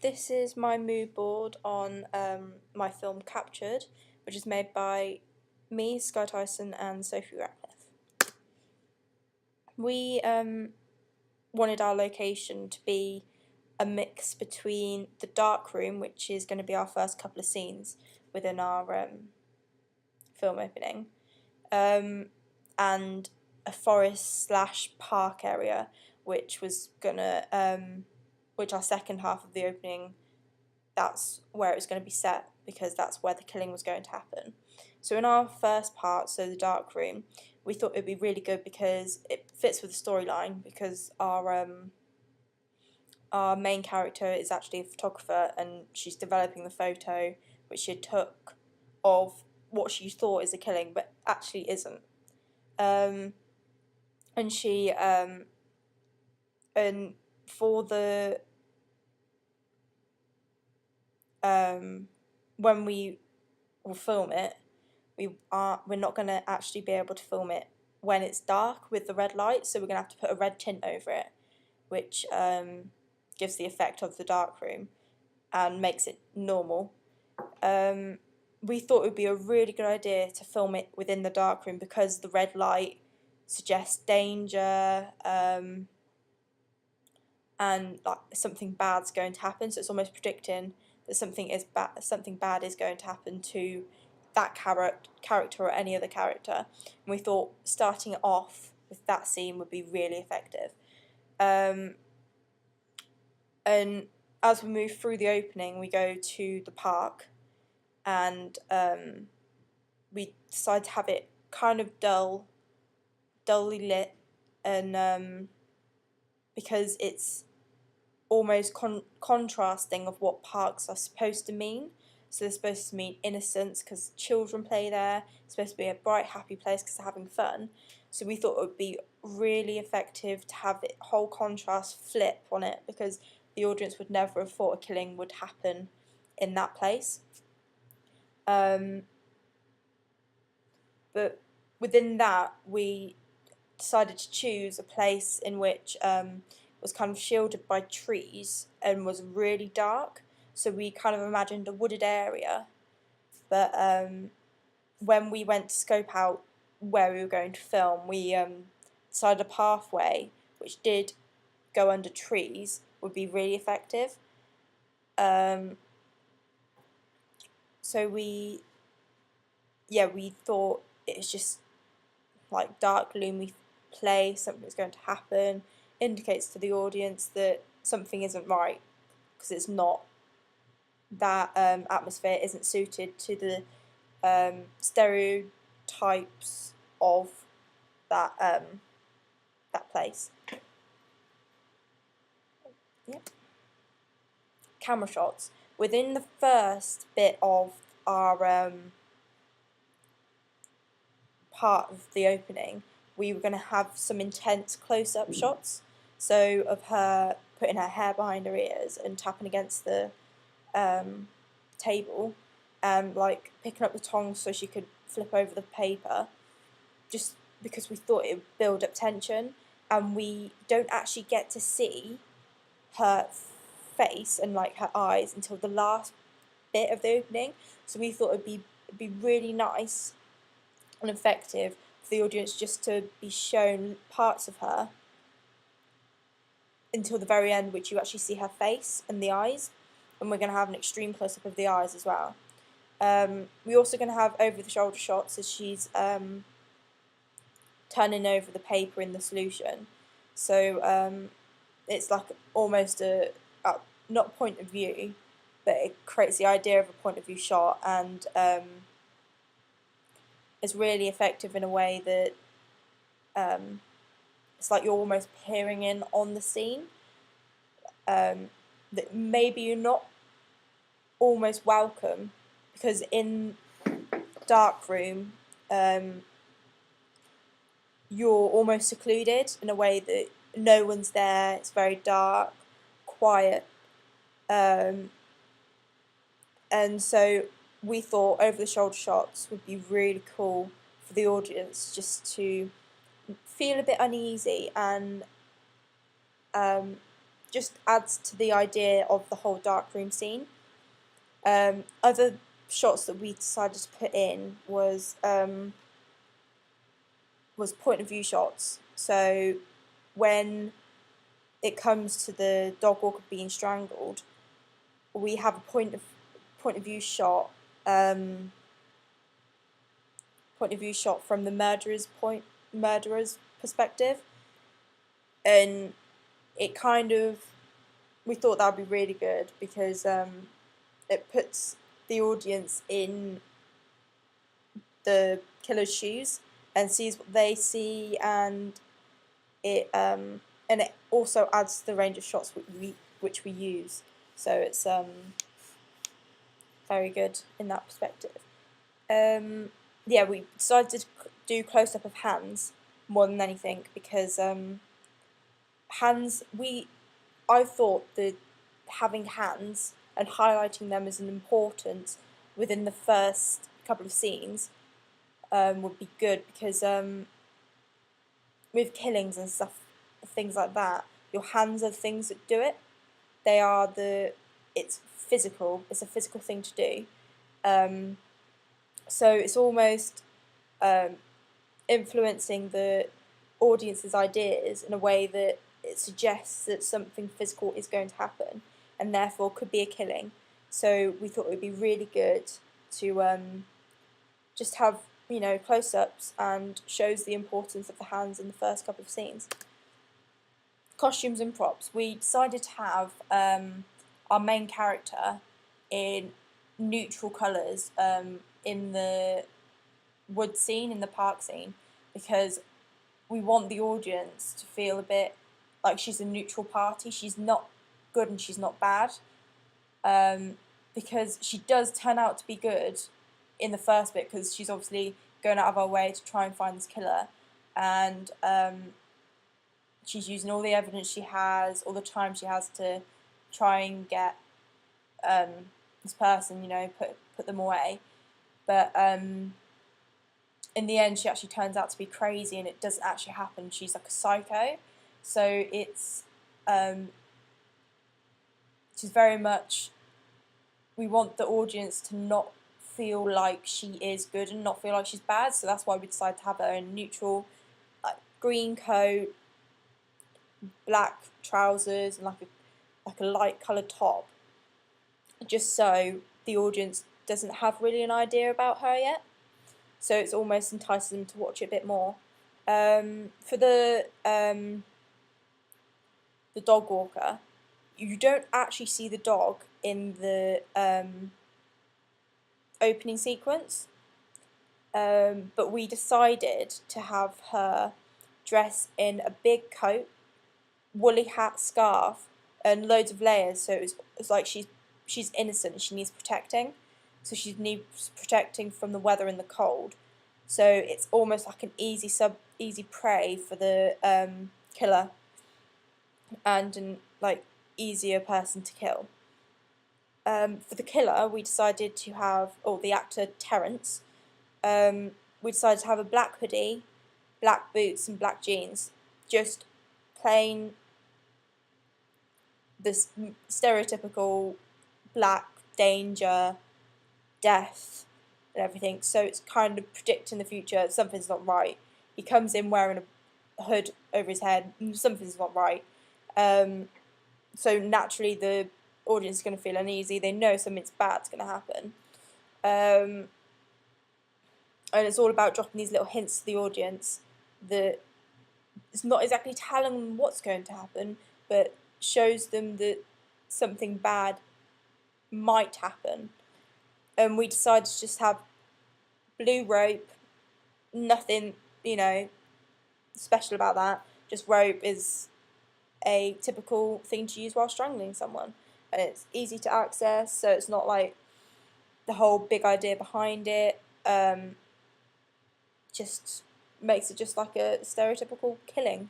This is my mood board on my film Captured, which is made by me, Sky Tyson, and Sophie Ratcliffe. We wanted our location to be a mix between the dark room, which is going to be our first couple of scenes within our film opening, and a forest/park area, which was which our second half of the opening, that's where it was going to be set, because that's where the killing was going to happen. So in our first part, so the dark room, we thought it would be really good because it fits with the storyline, because our main character is actually a photographer and she's developing the photo which she took of what she thought is a killing but actually isn't. And she and for the when we will film it, we're not going to actually be able to film it when it's dark with the red light, so we're going to have to put a red tint over it, which gives the effect of the dark room and makes it normal. We thought it would be a really good idea to film it within the dark room because the red light suggests danger, and like something bad's going to happen, so it's almost predicting that something bad is going to happen to that character or any other character. And we thought starting it off with that scene would be really effective. And as we move through the opening, we go to the park, and we decide to have it kind of dully lit, and because it's almost contrasting of what parks are supposed to mean. So they're supposed to mean innocence because children play there. It's supposed to be a bright, happy place because they're having fun. So we thought it would be really effective to have the whole contrast flip on it, because the audience would never have thought a killing would happen in that place. But within that, we decided to choose a place in which was kind of shielded by trees and was really dark. So we kind of imagined a wooded area. But when we went to scope out where we were going to film, we decided a pathway which did go under trees would be really effective. So we thought it was just like dark, gloomy place, something's going to happen, indicates to the audience that something isn't right, because it's not, that atmosphere isn't suited to the stereotypes of that place. Yep. Camera shots. Within the first bit of our part of the opening, we were going to have some intense close-up shots, so of her putting her hair behind her ears and tapping against the table, and like picking up the tongs so she could flip over the paper, just because we thought it would build up tension, and we don't actually get to see her face and like her eyes until the last bit of the opening. So we thought it'd be really nice and effective for the audience just to be shown parts of her until the very end, which you actually see her face and the eyes, and we're going to have an extreme close-up of the eyes as well. We're also going to have over-the-shoulder shots as she's turning over the paper in the solution. So it's like almost a not point of view, but it creates the idea of a point of view shot, and is really effective in a way that it's like you're almost peering in on the scene, that maybe you're not almost welcome, because in dark room you're almost secluded in a way that no one's there, it's very dark, quiet, and so we thought over-the-shoulder shots would be really cool for the audience just to feel a bit uneasy and just adds to the idea of the whole darkroom scene. Other shots that we decided to put in was point of view shots. So when it comes to the dog walker being strangled, we have a point of view shot. Point of view shot from the murderer's perspective, and it kind of, we thought that would be really good because it puts the audience in the killer's shoes and sees what they see, and it also adds to the range of shots which we use. So it's very good in that perspective. Yeah, we decided to do close-up of hands more than anything because hands, I thought that having hands and highlighting them as an importance within the first couple of scenes would be good because with killings and stuff, things like that, your hands are the things that do it. It's physical. It's a physical thing to do. So it's almost influencing the audience's ideas in a way that it suggests that something physical is going to happen and therefore could be a killing. So we thought it would be really good to just have, close-ups and shows the importance of the hands in the first couple of scenes. Costumes and props. We decided to have our main character in neutral colours in the wood scene, in the park scene, because we want the audience to feel a bit like she's a neutral party. She's not good and she's not bad, because she does turn out to be good in the first bit because she's obviously going out of her way to try and find this killer, and she's using all the evidence she has, all the time she has to try and get this person, put them away. But in the end, she actually turns out to be crazy, and it doesn't actually happen. She's like a psycho. So it's she's very much, we want the audience to not feel like she is good and not feel like she's bad. So that's why we decided to have her in neutral, like green coat, black trousers, and like a light coloured top, just so the audience doesn't have really an idea about her yet. So it's almost entices them to watch it a bit more. For the dog walker, you don't actually see the dog in the opening sequence, but we decided to have her dress in a big coat, woolly hat, scarf, and loads of layers. So it's like she's innocent and she needs protecting. So she needs protecting from the weather and the cold. So it's almost like an easy prey for the killer, and an easier person to kill. For the killer, we decided to have, the actor Terence, we decided to have a black hoodie, black boots and black jeans, just plain, this stereotypical black danger, death and everything. So it's kind of predicting the future. Something's not right. He comes in wearing a hood over his head. Something's not right. So naturally the audience is going to feel uneasy. They know something's bad's going to happen. And it's all about dropping these little hints to the audience that it's not exactly telling them what's going to happen, but shows them that something bad might happen. And we decided to just have blue rope, nothing, special about that. Just rope is a typical thing to use while strangling someone. And it's easy to access, so it's not like the whole big idea behind it. Just makes it just like a stereotypical killing.